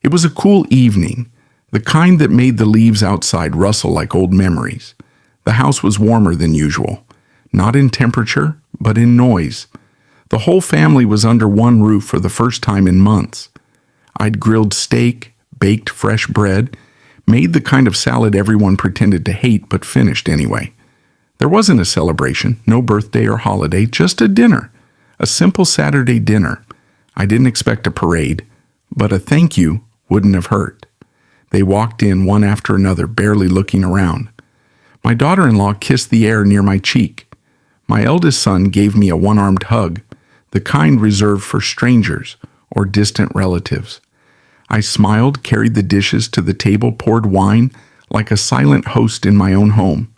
It was a cool evening, the kind that made the leaves outside rustle like old memories. The house was warmer than usual, not in temperature, but in noise. The whole family was under one roof for the first time in months. I'd grilled steak, baked fresh bread, made the kind of salad everyone pretended to hate but finished anyway. There wasn't a celebration, no birthday or holiday, just a dinner. A simple Saturday dinner. I didn't expect a parade, but a thank you wouldn't have hurt. They walked in one after another, barely looking around. My daughter-in-law kissed the air near my cheek. My eldest son gave me a one-armed hug, the kind reserved for strangers or distant relatives. I smiled, carried the dishes to the table, poured wine like a silent host in my own home.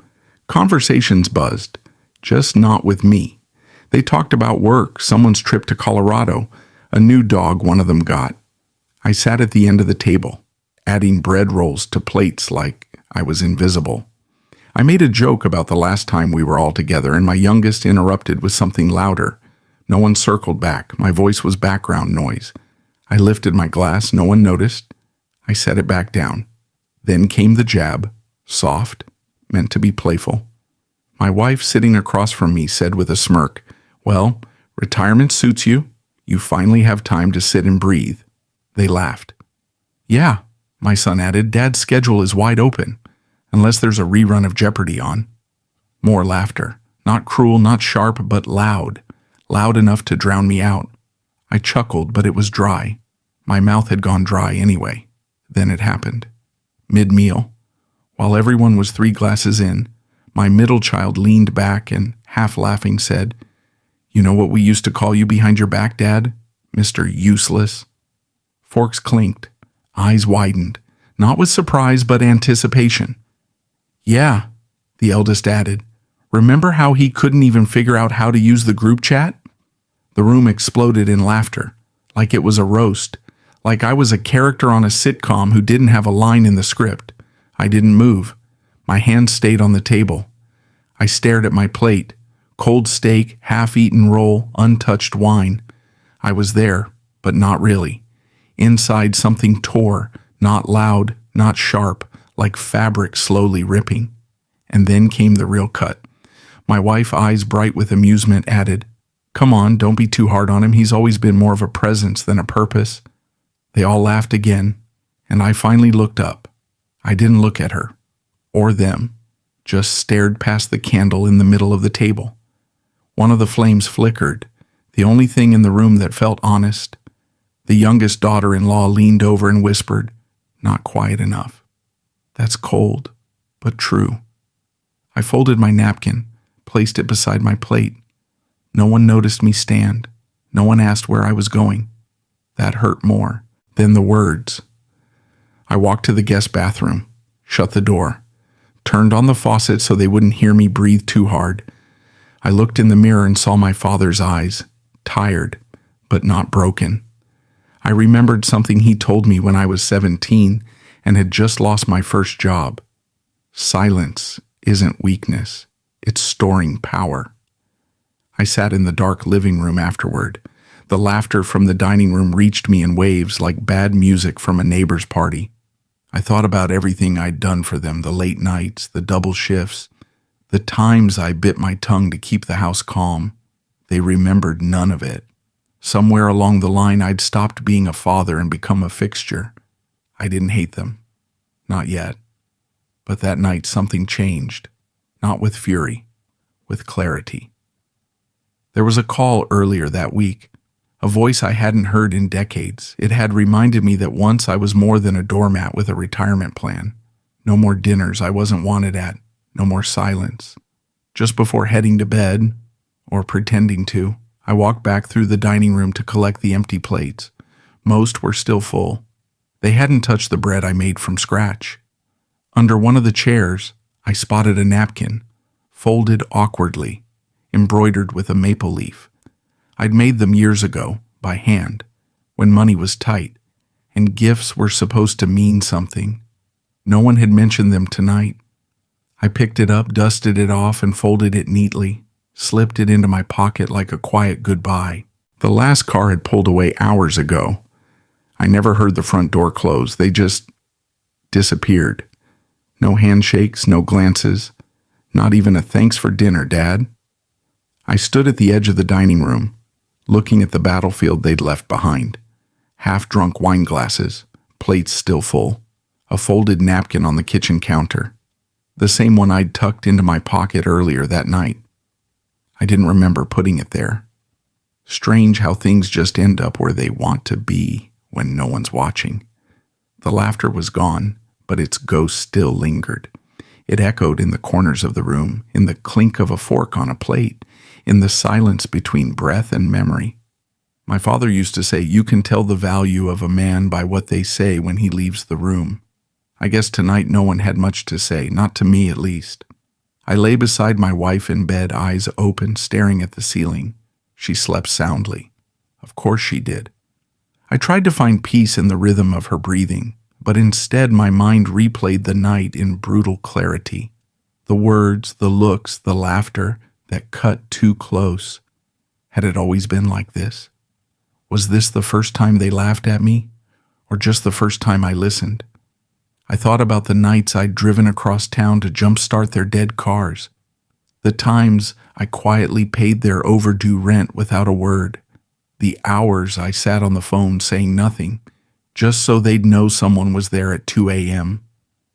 Conversations buzzed, just not with me. They talked about work, someone's trip to Colorado, a new dog one of them got. I sat at the end of the table, adding bread rolls to plates like I was invisible. I made a joke about the last time we were all together, and my youngest interrupted with something louder. No one circled back. My voice was background noise. I lifted my glass. No one noticed. I set it back down. Then came the jab, soft, meant to be playful. My wife, sitting across from me, said with a smirk, "Well, retirement suits you. You finally have time to sit and breathe." They laughed. "Yeah," my son added, "Dad's schedule is wide open, unless there's a rerun of Jeopardy on." More laughter. Not cruel, not sharp, but loud. Loud enough to drown me out. I chuckled, but it was dry. My mouth had gone dry anyway. Then it happened. Mid-meal, while everyone was 3 glasses in, my middle child leaned back and, half laughing, said, "You know what we used to call you behind your back, Dad? Mr. Useless." Forks clinked. Eyes widened, not with surprise but anticipation. "Yeah," the eldest added. "Remember how he couldn't even figure out how to use the group chat?" The room exploded in laughter, like it was a roast, like I was a character on a sitcom who didn't have a line in the script. I didn't move. My hands stayed on the table. I stared at my plate. Cold steak, half-eaten roll, untouched wine. I was there, but not really. Inside something tore, not loud, not sharp, like fabric slowly ripping. And then came the real cut. My wife, eyes bright with amusement, added, "Come on, don't be too hard on him. He's always been more of a presence than a purpose." They all laughed again, and I finally looked up. I didn't look at her, or them, just stared past the candle in the middle of the table. One of the flames flickered, the only thing in the room that felt honest. The youngest daughter-in-law leaned over and whispered, not quiet enough, "That's cold, but true." I folded my napkin, placed it beside my plate. No one noticed me stand. No one asked where I was going. That hurt more than the words. I walked to the guest bathroom, shut the door, turned on the faucet so they wouldn't hear me breathe too hard. I looked in the mirror and saw my father's eyes, tired, but not broken. I remembered something he told me when I was 17 and had just lost my first job. Silence isn't weakness, it's storing power. I sat in the dark living room afterward. The laughter from the dining room reached me in waves like bad music from a neighbor's party. I thought about everything I'd done for them, the late nights, the double shifts, the times I bit my tongue to keep the house calm. They remembered none of it. Somewhere along the line, I'd stopped being a father and become a fixture. I didn't hate them. Not yet. But that night something changed. Not with fury, with clarity. There was a call earlier that week. A voice I hadn't heard in decades. It had reminded me that once I was more than a doormat with a retirement plan. No more dinners I wasn't wanted at. No more silence. Just before heading to bed, or pretending to, I walked back through the dining room to collect the empty plates. Most were still full. They hadn't touched the bread I made from scratch. Under one of the chairs, I spotted a napkin, folded awkwardly, embroidered with a maple leaf. I'd made them years ago, by hand, when money was tight, and gifts were supposed to mean something. No one had mentioned them tonight. I picked it up, dusted it off, and folded it neatly, slipped it into my pocket like a quiet goodbye. The last car had pulled away hours ago. I never heard the front door close. They just disappeared. No handshakes, no glances, not even a thanks for dinner, Dad. I stood at the edge of the dining room, looking at the battlefield they'd left behind. Half-drunk wine glasses, plates still full, a folded napkin on the kitchen counter, the same one I'd tucked into my pocket earlier that night. I didn't remember putting it there. Strange how things just end up where they want to be when no one's watching. The laughter was gone, but its ghost still lingered. It echoed in the corners of the room, in the clink of a fork on a plate, in the silence between breath and memory. My father used to say, "You can tell the value of a man by what they say when he leaves the room." I guess tonight no one had much to say, not to me at least. I lay beside my wife in bed, eyes open, staring at the ceiling. She slept soundly. Of course she did. I tried to find peace in the rhythm of her breathing, but instead my mind replayed the night in brutal clarity. The words, the looks, the laughter that cut too close. Had it always been like this? Was this the first time they laughed at me, or just the first time I listened? I thought about the nights I'd driven across town to jumpstart their dead cars, the times I quietly paid their overdue rent without a word, the hours I sat on the phone saying nothing, just so they'd know someone was there at 2 a.m.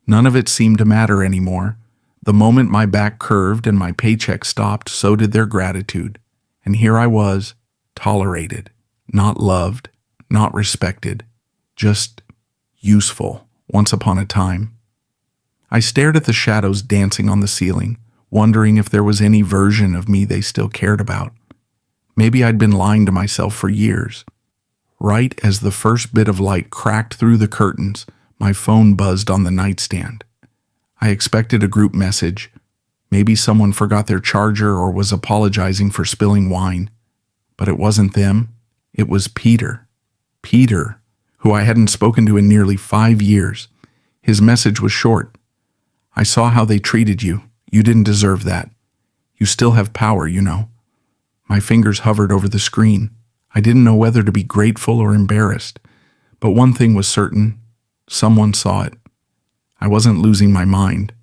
None of it seemed to matter anymore. The moment my back curved and my paycheck stopped, so did their gratitude. And here I was, tolerated, not loved, not respected, just useful once upon a time. I stared at the shadows dancing on the ceiling, wondering if there was any version of me they still cared about. Maybe I'd been lying to myself for years. Right as the first bit of light cracked through the curtains, my phone buzzed on the nightstand. I expected a group message. Maybe someone forgot their charger or was apologizing for spilling wine. But it wasn't them. It was Peter. Peter, who I hadn't spoken to in nearly 5 years. His message was short. "I saw how they treated you. You didn't deserve that. You still have power, you know." My fingers hovered over the screen. I didn't know whether to be grateful or embarrassed. But one thing was certain. Someone saw it. I wasn't losing my mind.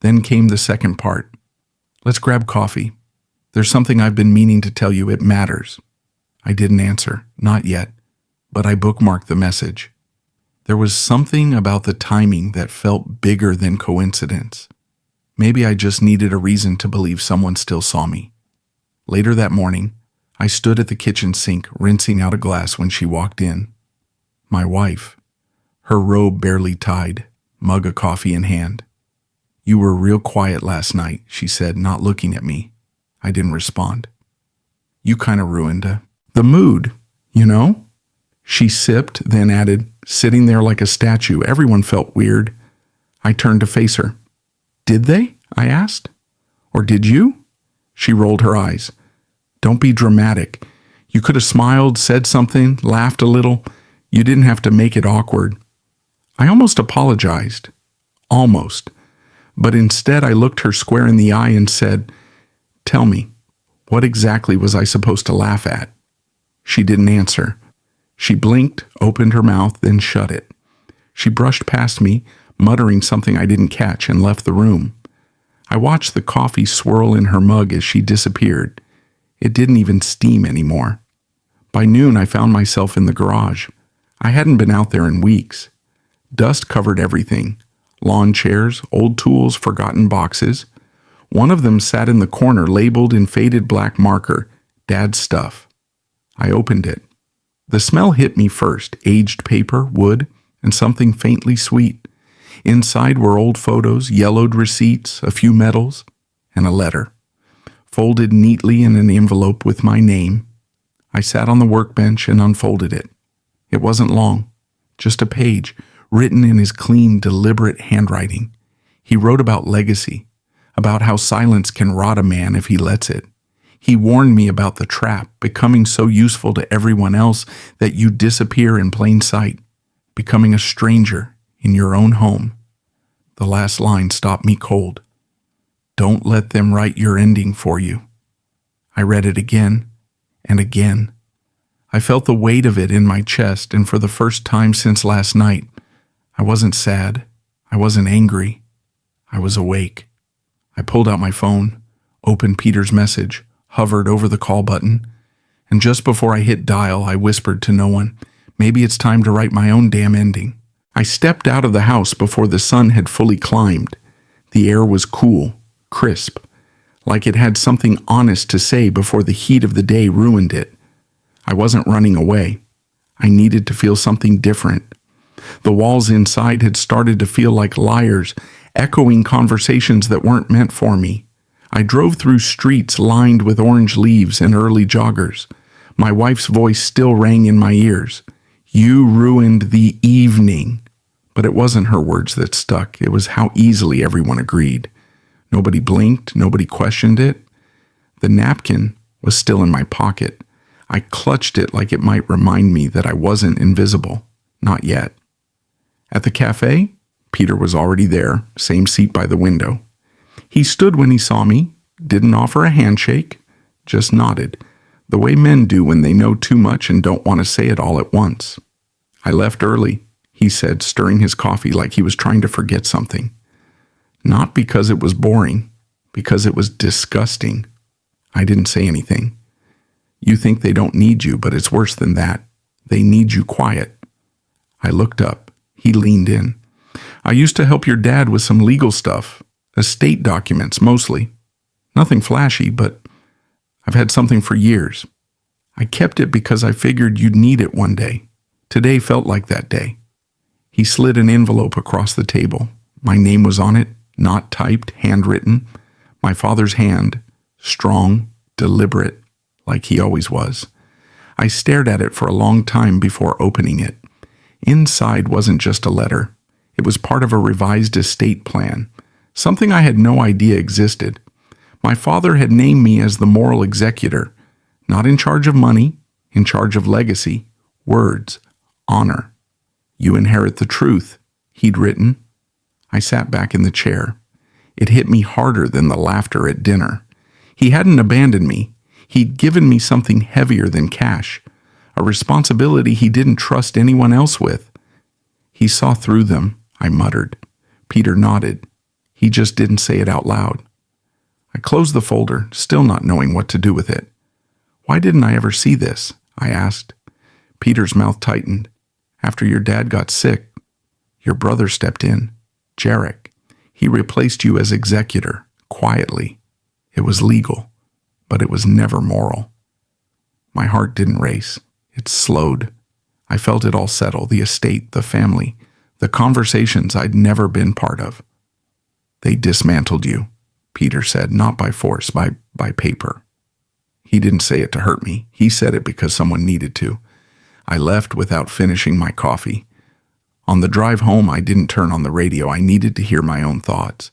Then came the second part. "Let's grab coffee. There's something I've been meaning to tell you. It matters." I didn't answer. Not yet. But I bookmarked the message. There was something about the timing that felt bigger than coincidence. Maybe I just needed a reason to believe someone still saw me. Later that morning, I stood at the kitchen sink, rinsing out a glass when she walked in. My wife, her robe barely tied, mug of coffee in hand. "You were real quiet last night," she said, not looking at me. I didn't respond. "You kind of ruined the mood, you know?" She sipped, then added, sitting there like a statue. Everyone felt weird. I turned to face her. "Did they?" I asked. "Or did you?" She rolled her eyes. "Don't be dramatic. You could have smiled, said something, laughed a little. You didn't have to make it awkward." I almost apologized. Almost. But instead I looked her square in the eye and said, "Tell me, what exactly was I supposed to laugh at?" She didn't answer. She blinked, opened her mouth, then shut it. She brushed past me, muttering something I didn't catch, and left the room. I watched the coffee swirl in her mug as she disappeared. It didn't even steam anymore. By noon, I found myself in the garage. I hadn't been out there in weeks. Dust covered everything. Lawn chairs, old tools, forgotten boxes. One of them sat in the corner, labeled in faded black marker, "Dad's stuff." I opened it. The smell hit me first, aged paper, wood, and something faintly sweet. Inside were old photos, yellowed receipts, a few medals, and a letter, folded neatly in an envelope with my name. I sat on the workbench and unfolded it. It wasn't long, just a page, written in his clean, deliberate handwriting. He wrote about legacy, about how silence can rot a man if he lets it. He warned me about the trap, becoming so useful to everyone else that you disappear in plain sight, becoming a stranger in your own home. The last line stopped me cold. "Don't let them write your ending for you." I read it again and again. I felt the weight of it in my chest, and for the first time since last night, I wasn't sad. I wasn't angry. I was awake. I pulled out my phone, opened Peter's message, hovered over the call button, and just before I hit dial, I whispered to no one, maybe it's time to write my own damn ending. I stepped out of the house before the sun had fully climbed. The air was cool, crisp, like it had something honest to say before the heat of the day ruined it. I wasn't running away. I needed to feel something different. The walls inside had started to feel like liars, echoing conversations that weren't meant for me. I drove through streets lined with orange leaves and early joggers. My wife's voice still rang in my ears. You ruined the evening. But it wasn't her words that stuck. It was how easily everyone agreed. Nobody blinked. Nobody questioned it. The napkin was still in my pocket. I clutched it like it might remind me that I wasn't invisible. Not yet. At the cafe, Peter was already there, same seat by the window. He stood when he saw me, didn't offer a handshake, just nodded, the way men do when they know too much and don't want to say it all at once. I left early, he said, stirring his coffee like he was trying to forget something. Not because it was boring, because it was disgusting. I didn't say anything. You think they don't need you, but it's worse than that. They need you quiet. I looked up. He leaned in. I used to help your dad with some legal stuff. Estate documents, mostly. Nothing flashy, but I've had something for years. I kept it because I figured you'd need it one day. Today felt like that day. He slid an envelope across the table. My name was on it, not typed, handwritten. My father's hand, strong, deliberate, like he always was. I stared at it for a long time before opening it. Inside wasn't just a letter. It was part of a revised estate plan, something I had no idea existed. My father had named me as the moral executor, not in charge of money, in charge of legacy, words, honor. You inherit the truth, he'd written. I sat back in the chair. It hit me harder than the laughter at dinner. He hadn't abandoned me. He'd given me something heavier than cash, a responsibility he didn't trust anyone else with. He saw through them, I muttered. Peter nodded. He just didn't say it out loud. I closed the folder, still not knowing what to do with it. Why didn't I ever see this? I asked. Peter's mouth tightened. After your dad got sick, your brother stepped in, Jarek. He replaced you as executor, quietly. It was legal, but it was never moral. My heart didn't race. It slowed. I felt it all settle, the estate, the family, the conversations I'd never been part of. They dismantled you, Peter said, not by force, by paper. He didn't say it to hurt me. He said it because someone needed to. I left without finishing my coffee. On the drive home, I didn't turn on the radio. I needed to hear my own thoughts.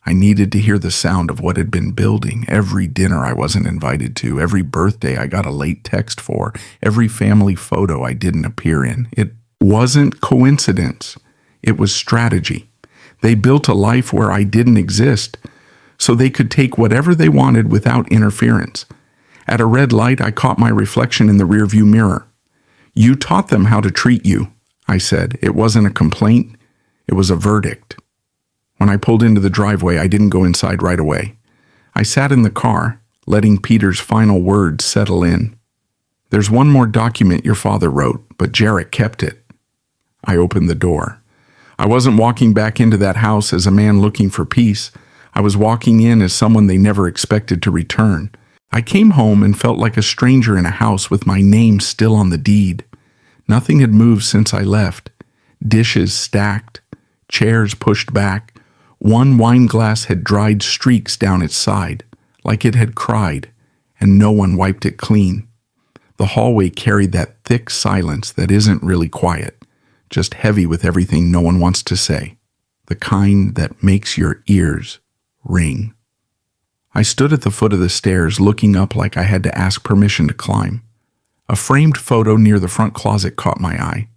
I needed to hear the sound of what had been building, every dinner I wasn't invited to, every birthday I got a late text for, every family photo I didn't appear in. It wasn't coincidence. It was strategy. They built a life where I didn't exist, so they could take whatever they wanted without interference. At a red light, I caught my reflection in the rearview mirror. You taught them how to treat you, I said. It wasn't a complaint. It was a verdict. When I pulled into the driveway, I didn't go inside right away. I sat in the car, letting Peter's final words settle in. There's one more document your father wrote, but Jarek kept it. I opened the door. I wasn't walking back into that house as a man looking for peace. I was walking in as someone they never expected to return. I came home and felt like a stranger in a house with my name still on the deed. Nothing had moved since I left. Dishes stacked, chairs pushed back. One wine glass had dried streaks down its side, like it had cried, and no one wiped it clean. The hallway carried that thick silence that isn't really quiet, just heavy with everything no one wants to say, the kind that makes your ears ring. I stood at the foot of the stairs, looking up like I had to ask permission to climb. A framed photo near the front closet caught my eye.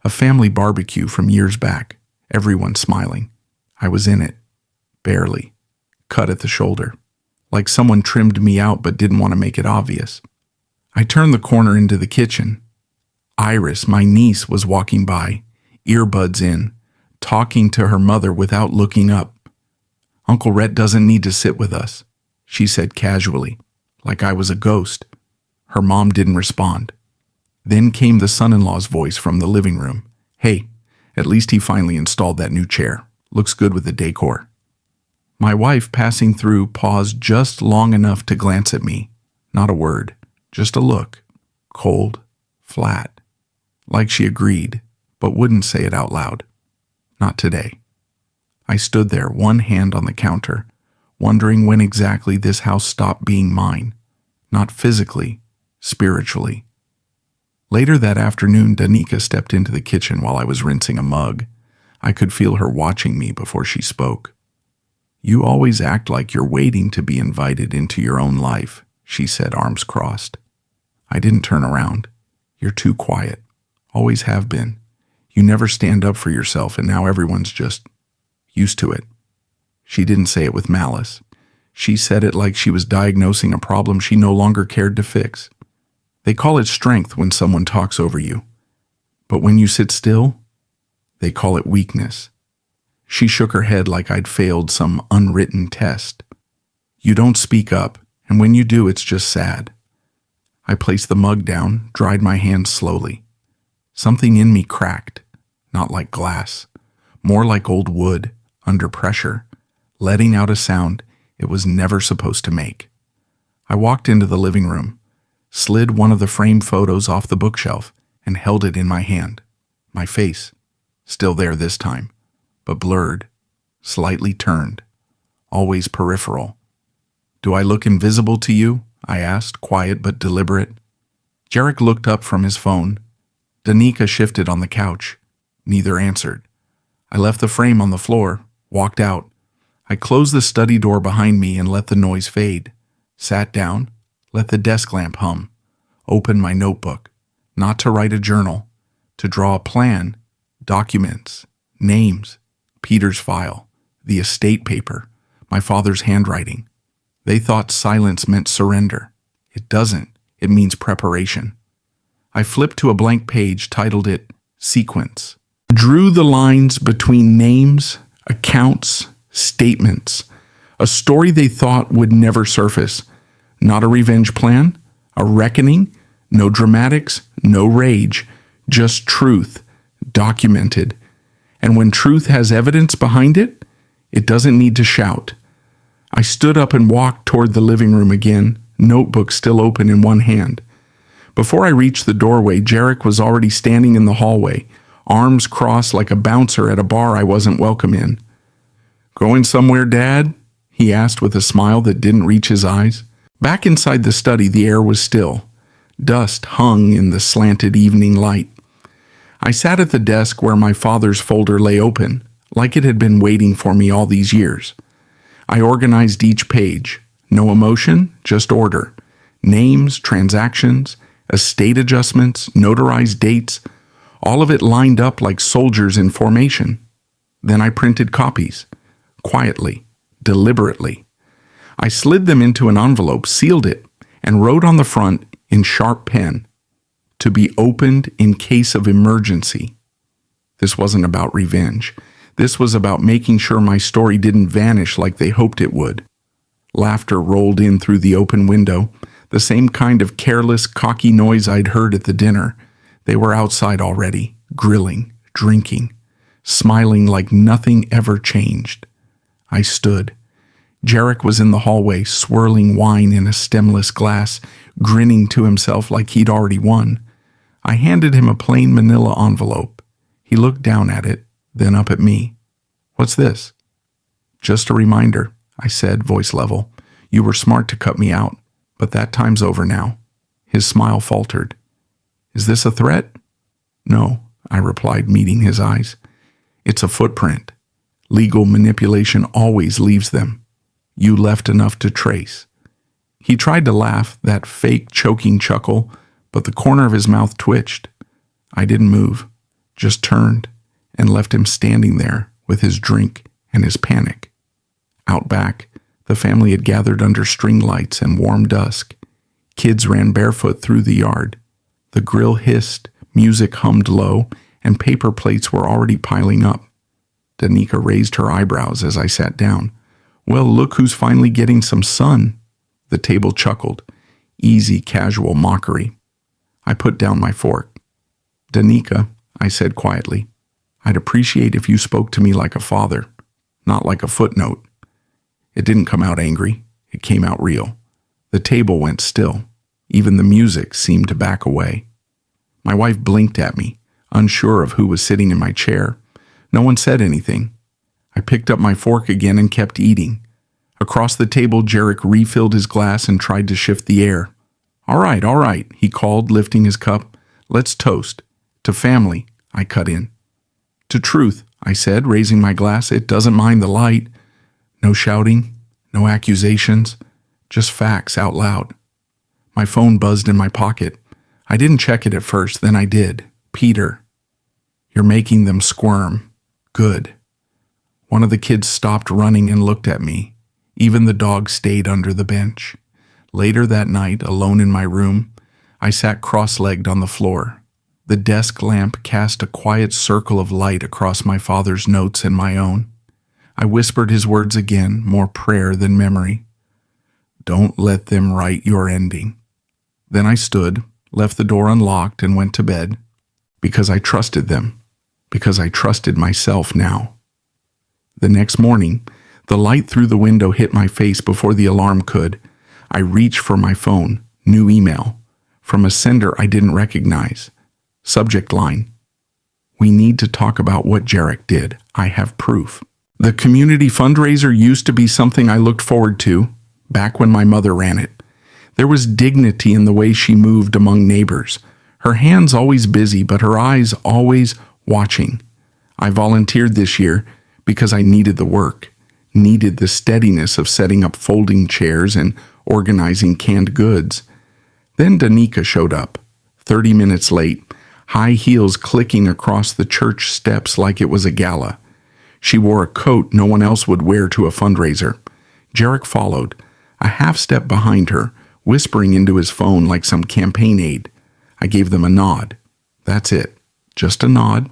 A family barbecue from years back, everyone smiling. I was in it, barely, cut at the shoulder, like someone trimmed me out but didn't want to make it obvious. I turned the corner into the kitchen. Iris, my niece, was walking by, earbuds in, talking to her mother without looking up. "Uncle Rhett doesn't need to sit with us," she said casually, like I was a ghost. Her mom didn't respond. Then came the son-in-law's voice from the living room. "Hey, at least he finally installed that new chair. Looks good with the decor." My wife, passing through, paused just long enough to glance at me. Not a word, just a look. Cold, flat. Like she agreed, but wouldn't say it out loud. Not today. I stood there, one hand on the counter, wondering when exactly this house stopped being mine. Not physically, spiritually. Later that afternoon, Danica stepped into the kitchen while I was rinsing a mug. I could feel her watching me before she spoke. "You always act like you're waiting to be invited into your own life," she said, arms crossed. I didn't turn around. "You're too quiet. Always have been. You never stand up for yourself, and now everyone's just used to it." She didn't say it with malice. She said it like she was diagnosing a problem she no longer cared to fix. They call it strength when someone talks over you. But when you sit still, they call it weakness. She shook her head like I'd failed some unwritten test. "You don't speak up, and when you do, it's just sad." I placed the mug down, dried my hands slowly. Something in me cracked, not like glass, more like old wood, under pressure, letting out a sound it was never supposed to make. I walked into the living room, slid one of the framed photos off the bookshelf, and held it in my hand. My face, still there this time, but blurred, slightly turned, always peripheral. "Do I look invisible to you?" I asked, quiet but deliberate. Jarek looked up from his phone. Danica shifted on the couch. Neither answered. I left the frame on the floor, walked out. I closed the study door behind me and let the noise fade. Sat down, let the desk lamp hum. Opened my notebook, not to write a journal, to draw a plan, documents, names, Peter's file, the estate paper, my father's handwriting. They thought silence meant surrender. It doesn't. It means preparation. I flipped to a blank page, titled it Sequence. Drew the lines between names, accounts, statements. A story they thought would never surface. Not a revenge plan, a reckoning, no dramatics, no rage, just truth, documented. And when truth has evidence behind it, it doesn't need to shout. I stood up and walked toward the living room again, notebook still open in one hand. Before I reached the doorway, Jarek was already standing in the hallway, arms crossed like a bouncer at a bar I wasn't welcome in. "Going somewhere, Dad?" he asked with a smile that didn't reach his eyes. Back inside the study, the air was still. Dust hung in the slanted evening light. I sat at the desk where my father's folder lay open, like it had been waiting for me all these years. I organized each page. No emotion, just order. Names, transactions, estate adjustments, notarized dates, all of it lined up like soldiers in formation. Then I printed copies, quietly, deliberately. I slid them into an envelope, sealed it, and wrote on the front in sharp pen, "To be opened in case of emergency." This wasn't about revenge. This was about making sure my story didn't vanish like they hoped it would. Laughter rolled in through the open window, the same kind of careless, cocky noise I'd heard at the dinner. They were outside already, grilling, drinking, smiling like nothing ever changed. I stood. Jarek was in the hallway, swirling wine in a stemless glass, grinning to himself like he'd already won. I handed him a plain manila envelope. He looked down at it, then up at me. "What's this?" "Just a reminder," I said, voice level. "You were smart to cut me out, but that time's over now." His smile faltered. "Is this a threat?" "No," I replied, meeting his eyes. "It's a footprint. Legal manipulation always leaves them. You left enough to trace." He tried to laugh, that fake, choking chuckle, but the corner of his mouth twitched. I didn't move, just turned and left him standing there with his drink and his panic. Out back, the family had gathered under string lights and warm dusk, Kids ran barefoot through the yard. The grill hissed, music hummed low, and paper plates were already piling up. Danica raised her eyebrows as I sat down. "Well, look who's finally getting some sun." The table chuckled. Easy, casual mockery. I put down my fork. "Danica," I said quietly, "I'd appreciate if you spoke to me like a father, not like a footnote." It didn't come out angry. It came out real. The table went still. Even the music seemed to back away. My wife blinked at me, unsure of who was sitting in my chair. No one said anything. I picked up my fork again and kept eating. Across the table, Jarek refilled his glass and tried to shift the air. All right, he called, lifting his cup. "Let's toast. To family," I cut in. "To truth," I said, raising my glass. "It doesn't mind the light." No shouting, no accusations, just facts out loud. My phone buzzed in my pocket. I didn't check it at first, then I did. "Peter, you're making them squirm. Good." One of the kids stopped running and looked at me. Even the dog stayed under the bench. Later that night, alone in my room, I sat cross-legged on the floor. The desk lamp cast a quiet circle of light across my father's notes and my own. I whispered his words again, more prayer than memory. "Don't let them write your ending." Then I stood, left the door unlocked, and went to bed. Because I trusted them. Because I trusted myself now. The next morning, the light through the window hit my face before the alarm could. I reached for my phone. New email. From a sender I didn't recognize. Subject line: "We need to talk about what Jarek did. I have proof." The community fundraiser used to be something I looked forward to, back when my mother ran it. There was dignity in the way she moved among neighbors. Her hands always busy, but her eyes always watching. I volunteered this year because I needed the work, needed the steadiness of setting up folding chairs and organizing canned goods. Then Danica showed up, 30 minutes late, high heels clicking across the church steps like it was a gala. She wore a coat no one else would wear to a fundraiser. Jarek followed, a half step behind her, whispering into his phone like some campaign aide. I gave them a nod. That's it, just a nod.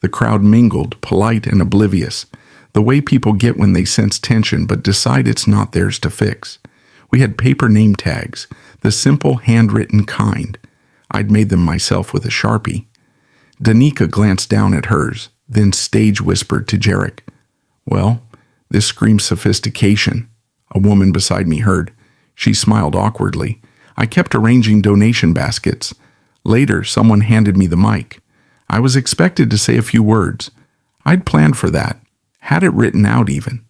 The crowd mingled, polite and oblivious, the way people get when they sense tension but decide it's not theirs to fix. We had paper name tags, the simple handwritten kind. I'd made them myself with a Sharpie. Danica glanced down at hers, then stage whispered to Jarek, "Well, this screams sophistication." A woman beside me heard. She smiled awkwardly. I kept arranging donation baskets. Later, someone handed me the mic. I was expected to say a few words. I'd planned for that, had it written out even.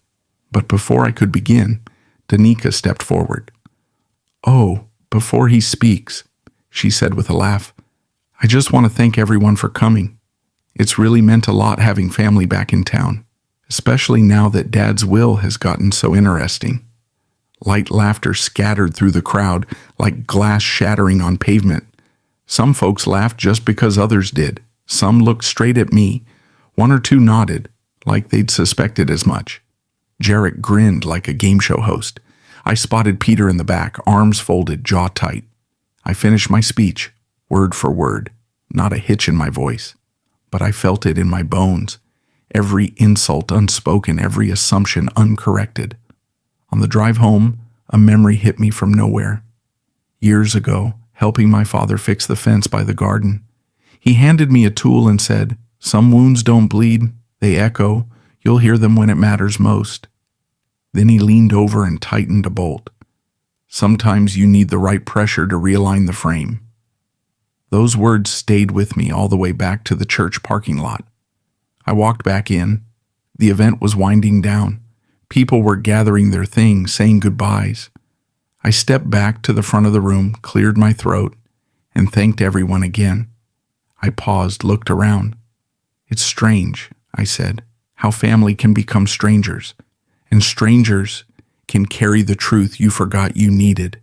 But before I could begin, Danica stepped forward. "Oh, before he speaks," she said with a laugh, "I just want to thank everyone for coming. It's really meant a lot having family back in town, especially now that Dad's will has gotten so interesting." Light laughter scattered through the crowd like glass shattering on pavement. Some folks laughed just because others did. Some looked straight at me. One or two nodded, like they'd suspected as much. Jarek grinned like a game show host. I spotted Peter in the back, arms folded, jaw tight. I finished my speech, word for word, not a hitch in my voice. But I felt it in my bones. Every insult unspoken, every assumption uncorrected. On the drive home, a memory hit me from nowhere. Years ago, helping my father fix the fence by the garden, he handed me a tool and said, "Some wounds don't bleed, they echo. You'll hear them when it matters most." Then he leaned over and tightened a bolt. Sometimes you need the right pressure to realign the frame. Those words stayed with me all the way back to the church parking lot. I walked back in. The event was winding down. People were gathering their things, saying goodbyes. I stepped back to the front of the room, cleared my throat, and thanked everyone again. I paused, looked around. "It's strange," I said, "how family can become strangers, and strangers can carry the truth you forgot you needed."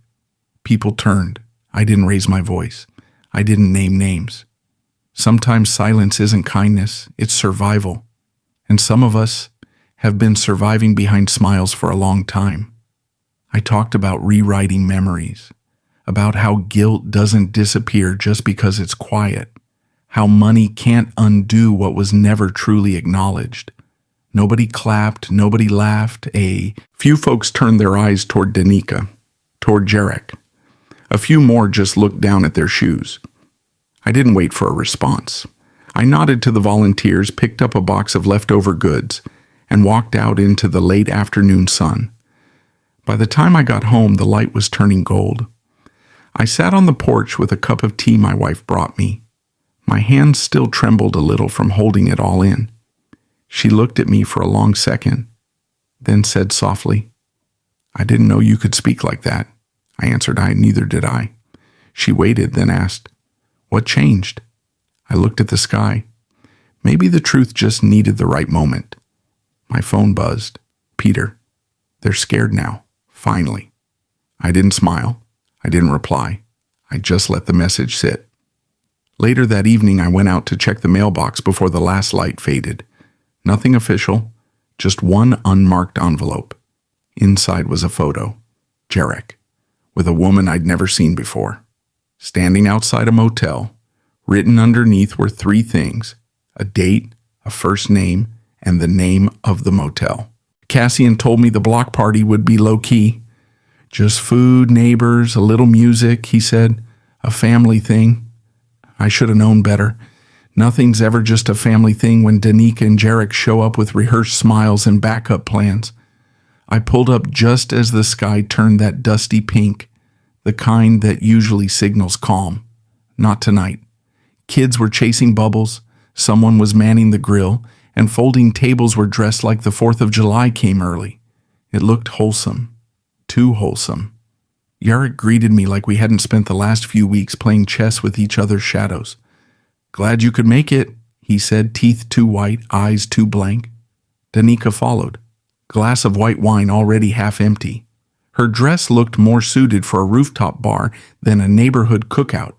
People turned. I didn't raise my voice. I didn't name names. Sometimes silence isn't kindness, it's survival. And some of us have been surviving behind smiles for a long time. I talked about rewriting memories, about how guilt doesn't disappear just because it's quiet, how money can't undo what was never truly acknowledged. Nobody clapped, nobody laughed. A few folks turned their eyes toward Danica, toward Jarek. A few more just looked down at their shoes. I didn't wait for a response. I nodded to the volunteers, picked up a box of leftover goods, and walked out into the late afternoon sun. By the time I got home, the light was turning gold. I sat on the porch with a cup of tea my wife brought me. My hands still trembled a little from holding it all in. She looked at me for a long second, then said softly, "I didn't know you could speak like that." I answered, "Neither did I." She waited, then asked, "What changed?" I looked at the sky. Maybe the truth just needed the right moment. My phone buzzed. "Peter, they're scared now, finally." I didn't smile. I didn't reply. I just let the message sit. Later that evening, I went out to check the mailbox before the last light faded. Nothing official, just one unmarked envelope. Inside was a photo, Jarek, with a woman I'd never seen before. Standing outside a motel, written underneath were three things: a date, a first name, and the name of the motel. Cassian told me the block party would be low-key. Just food, neighbors, a little music, he said. A family thing. I should have known better. Nothing's ever just a family thing when Danica and Jarek show up with rehearsed smiles and backup plans. I pulled up just as the sky turned that dusty pink, the kind that usually signals calm. Not tonight. Kids were chasing bubbles, someone was manning the grill, and folding tables were dressed like the 4th of July came early. It looked wholesome. Too wholesome. Jarek greeted me like we hadn't spent the last few weeks playing chess with each other's shadows. "Glad you could make it," he said, teeth too white, eyes too blank. Danica followed, glass of white wine already half empty. Her dress looked more suited for a rooftop bar than a neighborhood cookout.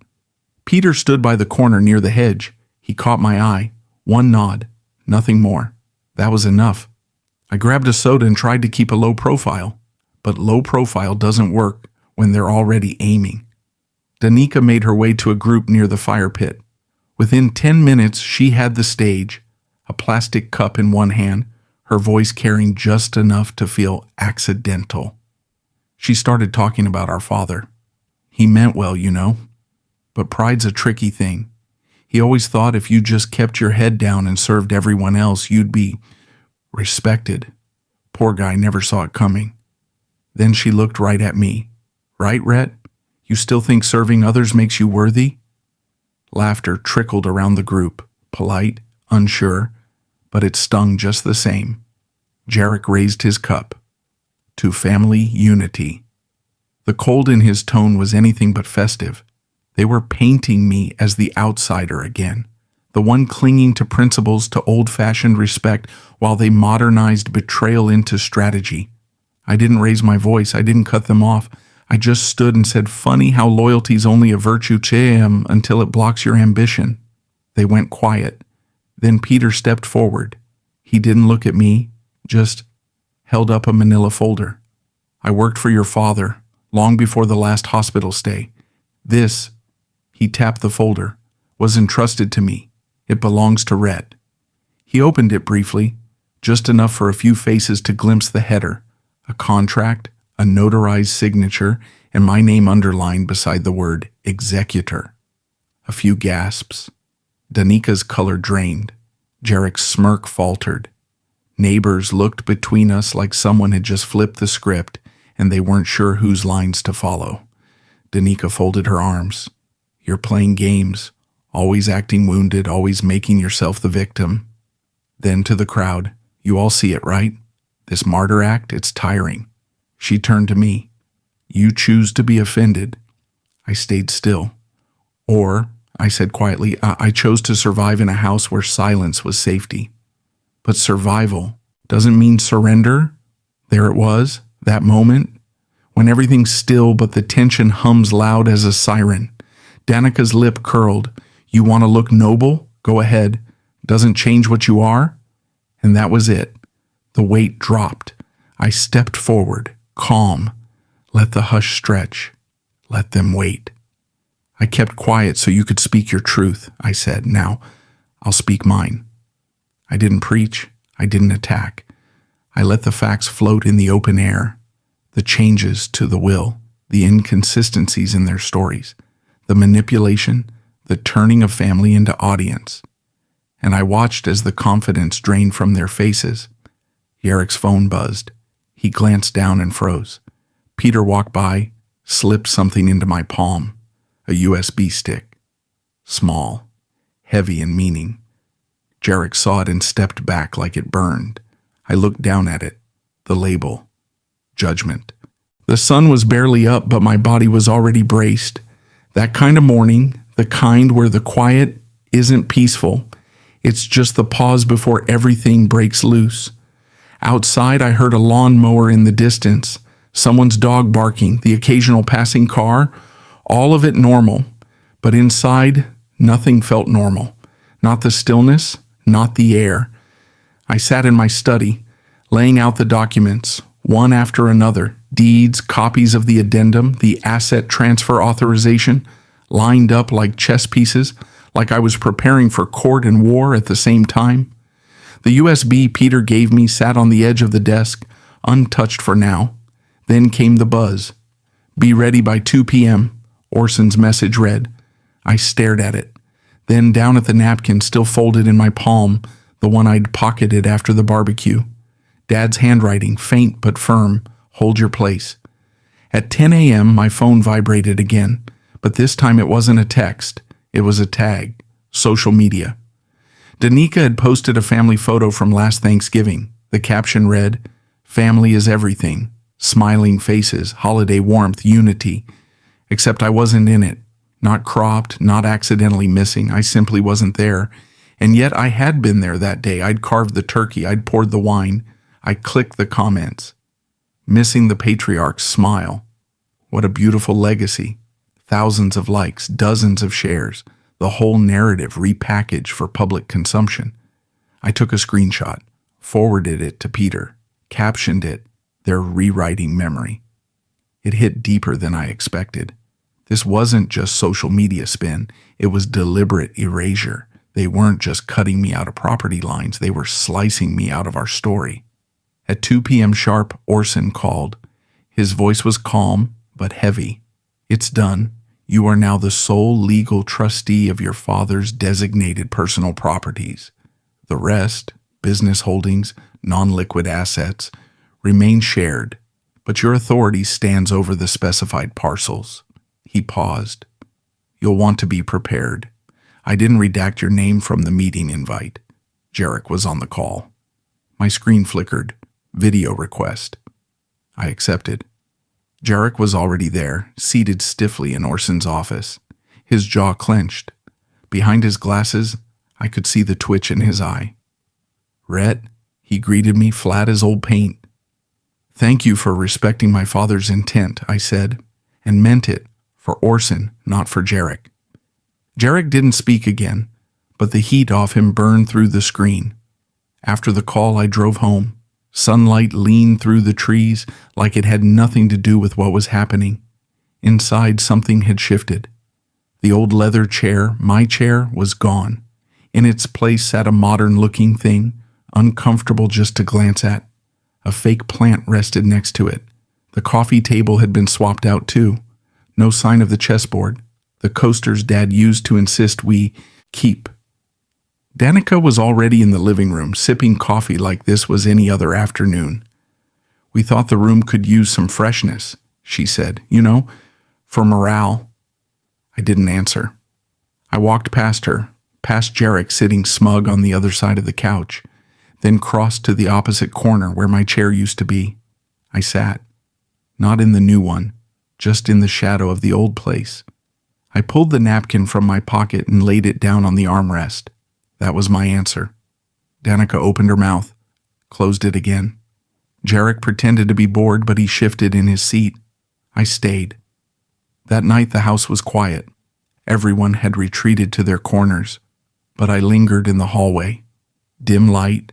Peter stood by the corner near the hedge. He caught my eye. One nod. Nothing more. That was enough. I grabbed a soda and tried to keep a low profile. But low profile doesn't work when they're already aiming. Danica made her way to a group near the fire pit. Within 10 minutes, she had the stage, a plastic cup in one hand, her voice carrying just enough to feel accidental. She started talking about our father. He meant well, you know. But pride's a tricky thing. He always thought if you just kept your head down and served everyone else, you'd be respected. Poor guy never saw it coming. Then she looked right at me. "Right, Rhett? You still think serving others makes you worthy?" Laughter trickled around the group, polite, unsure, but it stung just the same. Jarek raised his cup. To family unity. The cold in his tone was anything but festive. They were painting me as the outsider again, the one clinging to principles, to old-fashioned respect, while they modernized betrayal into strategy. I didn't raise my voice. I didn't cut them off. I just stood and said, "Funny how loyalty's only a virtue until it blocks your ambition." They went quiet. Then Peter stepped forward. He didn't look at me, just held up a manila folder. "I worked for your father, long before the last hospital stay. This," he tapped the folder, "was entrusted to me. It belongs to Rhett." He opened it briefly, just enough for a few faces to glimpse the header, a contract, a notarized signature, and my name underlined beside the word executor. A few gasps. Danica's color drained. Jarek's smirk faltered. Neighbors looked between us like someone had just flipped the script and they weren't sure whose lines to follow. Danica folded her arms. "You're playing games, always acting wounded, always making yourself the victim." Then to the crowd, "You all see it, right? This martyr act, it's tiring." She turned to me. "You choose to be offended." I stayed still. "Or," I said quietly, I chose to survive in a house where silence was safety." But survival doesn't mean surrender. There it was, that moment, when everything's still but the tension hums loud as a siren. Danica's lip curled. "You want to look noble? Go ahead. Doesn't change what you are." And that was it. The weight dropped. I stepped forward, calm. Let the hush stretch. Let them wait. I kept quiet so you could speak your truth, I said. Now, I'll speak mine. I didn't preach. I didn't attack. I let the facts float in the open air, the changes to the will, the inconsistencies in their stories, the manipulation, the turning of family into audience. And I watched as the confidence drained from their faces. Yarek's phone buzzed. He glanced down and froze. Peter walked by, slipped something into my palm, a USB stick. Small, heavy in meaning. Jarek saw it and stepped back like it burned. I looked down at it. The label. Judgment. The sun was barely up, but my body was already braced. That kind of morning, the kind where the quiet isn't peaceful. It's just the pause before everything breaks loose. Outside, I heard a lawnmower in the distance, someone's dog barking, the occasional passing car, all of it normal. But inside, nothing felt normal. Not the stillness, not the air. I sat in my study, laying out the documents, one after another, deeds, copies of the addendum, the asset transfer authorization, lined up like chess pieces, like I was preparing for court and war at the same time. The USB Peter gave me sat on the edge of the desk, untouched for now. Then came the buzz. Be ready by 2 p.m., Orson's message read. I stared at it. Then down at the napkin still folded in my palm, the one I'd pocketed after the barbecue. Dad's handwriting, faint but firm. Hold your place. At 10 a.m., my phone vibrated again, but this time it wasn't a text. It was a tag. Social media. Danica had posted a family photo from last Thanksgiving. The caption read, "Family is everything. Smiling faces, holiday warmth, unity." Except I wasn't in it. Not cropped, not accidentally missing. I simply wasn't there. And yet I had been there that day. I'd carved the turkey. I'd poured the wine. I clicked the comments. Missing the patriarch's smile. What a beautiful legacy. Thousands of likes, dozens of shares. The whole narrative repackaged for public consumption. I took a screenshot, forwarded it to Peter, captioned it, "They're rewriting memory." It hit deeper than I expected. This wasn't just social media spin, it was deliberate erasure. They weren't just cutting me out of property lines, they were slicing me out of our story. At 2 p.m. sharp, Orson called. His voice was calm, but heavy. "It's done. You are now the sole legal trustee of your father's designated personal properties. The rest, business holdings, non-liquid assets, remain shared, but your authority stands over the specified parcels." He paused. "You'll want to be prepared. I didn't redact your name from the meeting invite." Jarek was on the call. My screen flickered. Video request. I accepted. Jarek was already there, seated stiffly in Orson's office. His jaw clenched. Behind his glasses, I could see the twitch in his eye. "Rhett," he greeted me flat as old paint. "Thank you for respecting my father's intent," I said, and meant it, for Orson, not for Jarek. Jarek didn't speak again, but the heat off him burned through the screen. After the call, I drove home. Sunlight leaned through the trees like it had nothing to do with what was happening. Inside, something had shifted. The old leather chair, my chair, was gone. In its place sat a modern-looking thing, uncomfortable just to glance at. A fake plant rested next to it. The coffee table had been swapped out too. No sign of the chessboard, the coasters Dad used to insist we keep. Danica was already in the living room, sipping coffee like this was any other afternoon. "We thought the room could use some freshness," she said. "You know, for morale." I didn't answer. I walked past her, past Jarek sitting smug on the other side of the couch, then crossed to the opposite corner where my chair used to be. I sat. Not in the new one, just in the shadow of the old place. I pulled the napkin from my pocket and laid it down on the armrest. That was my answer. Danica opened her mouth, closed it again. Jarek pretended to be bored, but he shifted in his seat. I stayed. That night the house was quiet. Everyone had retreated to their corners, but I lingered in the hallway. Dim light,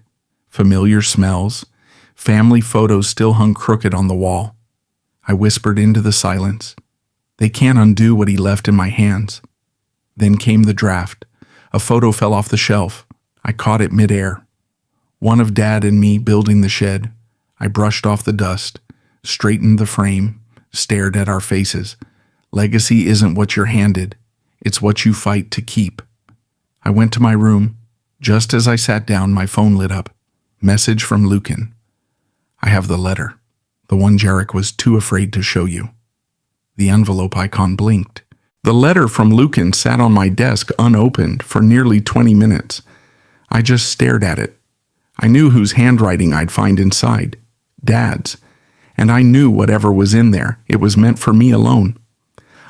familiar smells, family photos still hung crooked on the wall. I whispered into the silence, They can't undo what he left in my hands. Then came the draft. A photo fell off the shelf. I caught it midair. One of Dad and me building the shed. I brushed off the dust, straightened the frame, stared at our faces. Legacy isn't what you're handed. It's what you fight to keep. I went to my room. Just as I sat down, my phone lit up. Message from Lucan. I have the letter. The one Jarek was too afraid to show you. The envelope icon blinked. The letter from Lucan sat on my desk unopened for nearly 20 minutes. I just stared at it. I knew whose handwriting I'd find inside. Dad's. And I knew whatever was in there, it was meant for me alone.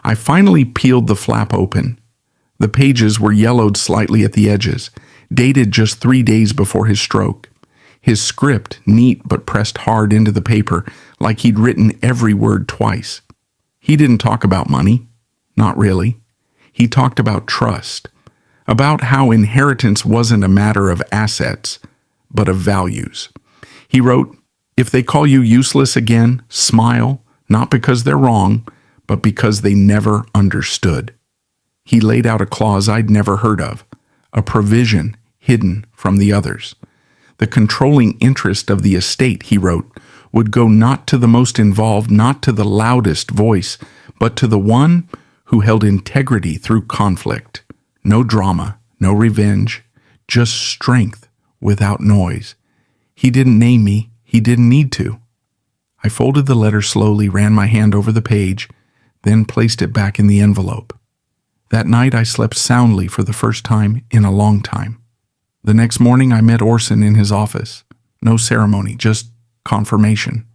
I finally peeled the flap open. The pages were yellowed slightly at the edges, dated just 3 days before his stroke. His script, neat but pressed hard into the paper, like he'd written every word twice. He didn't talk about money. Not really. He talked about trust, about how inheritance wasn't a matter of assets, but of values. He wrote, "If they call you useless again, smile, not because they're wrong, but because they never understood." He laid out a clause I'd never heard of, a provision hidden from the others. The controlling interest of the estate, he wrote, would go not to the most involved, not to the loudest voice, but to the one who held integrity through conflict. No drama, no revenge, just strength without noise. He didn't name me. He didn't need to. I folded the letter slowly, ran my hand over the page, then placed it back in the envelope. That night I slept soundly for the first time in a long time. The next morning I met Orson in his office. No ceremony, just confirmation.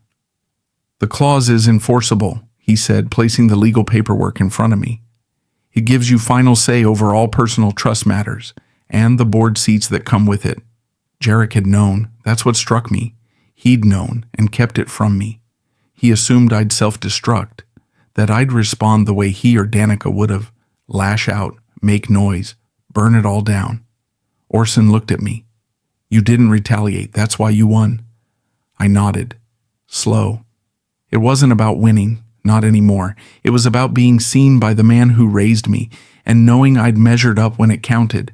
"The clause is enforceable," he said, placing the legal paperwork in front of me. "It gives you final say over all personal trust matters, and the board seats that come with it." Jarek had known. That's what struck me. He'd known and kept it from me. He assumed I'd self-destruct, that I'd respond the way he or Danica would have, lash out, make noise, burn it all down. Orson looked at me. "You didn't retaliate. That's why you won." I nodded. Slow. It wasn't about winning, not anymore. It was about being seen by the man who raised me and knowing I'd measured up when it counted.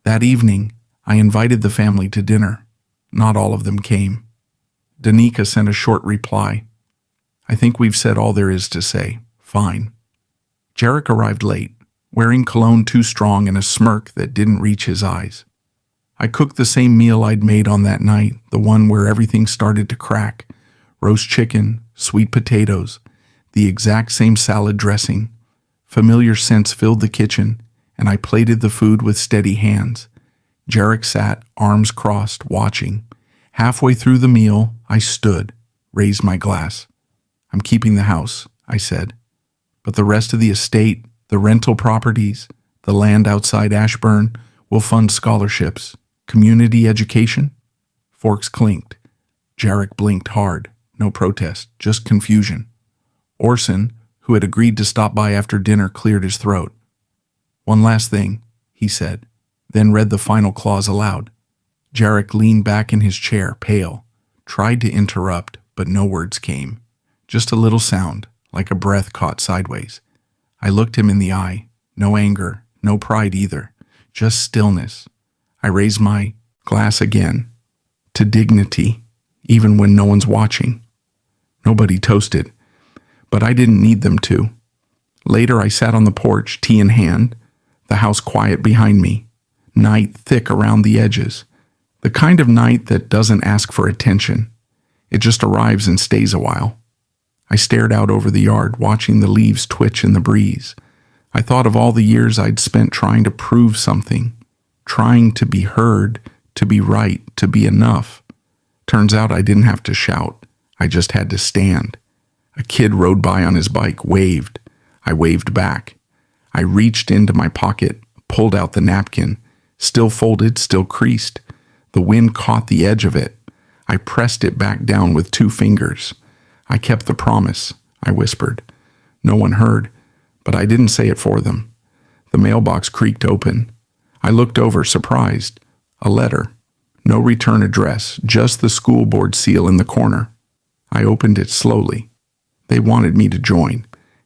That evening, I invited the family to dinner. Not all of them came. Danica sent a short reply. "I think we've said all there is to say. Fine." Jarek arrived late, wearing cologne too strong and a smirk that didn't reach his eyes. I cooked the same meal I'd made on that night, the one where everything started to crack. Roast chicken, sweet potatoes, the exact same salad dressing. Familiar scents filled the kitchen, and I plated the food with steady hands. Jarek sat, arms crossed, watching. Halfway through the meal, I stood, raised my glass. "I'm keeping the house," I said. "But the rest of the estate, the rental properties, the land outside Ashburn, will fund scholarships, community education." Forks clinked. Jarek blinked hard. No protest, just confusion. Orson, who had agreed to stop by after dinner, cleared his throat. "One last thing," he said, then read the final clause aloud. Jarek leaned back in his chair, pale, tried to interrupt, but no words came. Just a little sound, like a breath caught sideways. I looked him in the eye. No anger, no pride either, just stillness. I raised my glass again. To dignity, even when no one's watching. Nobody toasted, but I didn't need them to. Later I sat on the porch, tea in hand, the house quiet behind me, night thick around the edges, the kind of night that doesn't ask for attention. It just arrives and stays a while. I stared out over the yard, watching the leaves twitch in the breeze. I thought of all the years I'd spent trying to prove something, trying to be heard, to be right, to be enough. Turns out I didn't have to shout. I just had to stand. A kid rode by on his bike, waved. I waved back. I reached into my pocket, pulled out the napkin, still folded, still creased. The wind caught the edge of it. I pressed it back down with 2 fingers. "I kept the promise," I whispered. No one heard, but I didn't say it for them. The mailbox creaked open. I looked over, surprised. A letter. No return address, just the school board seal in the corner. I opened it slowly. They wanted me to join,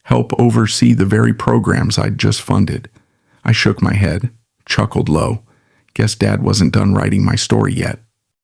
help oversee the very programs I'd just funded. I shook my head, chuckled low. Guess Dad wasn't done writing my story yet.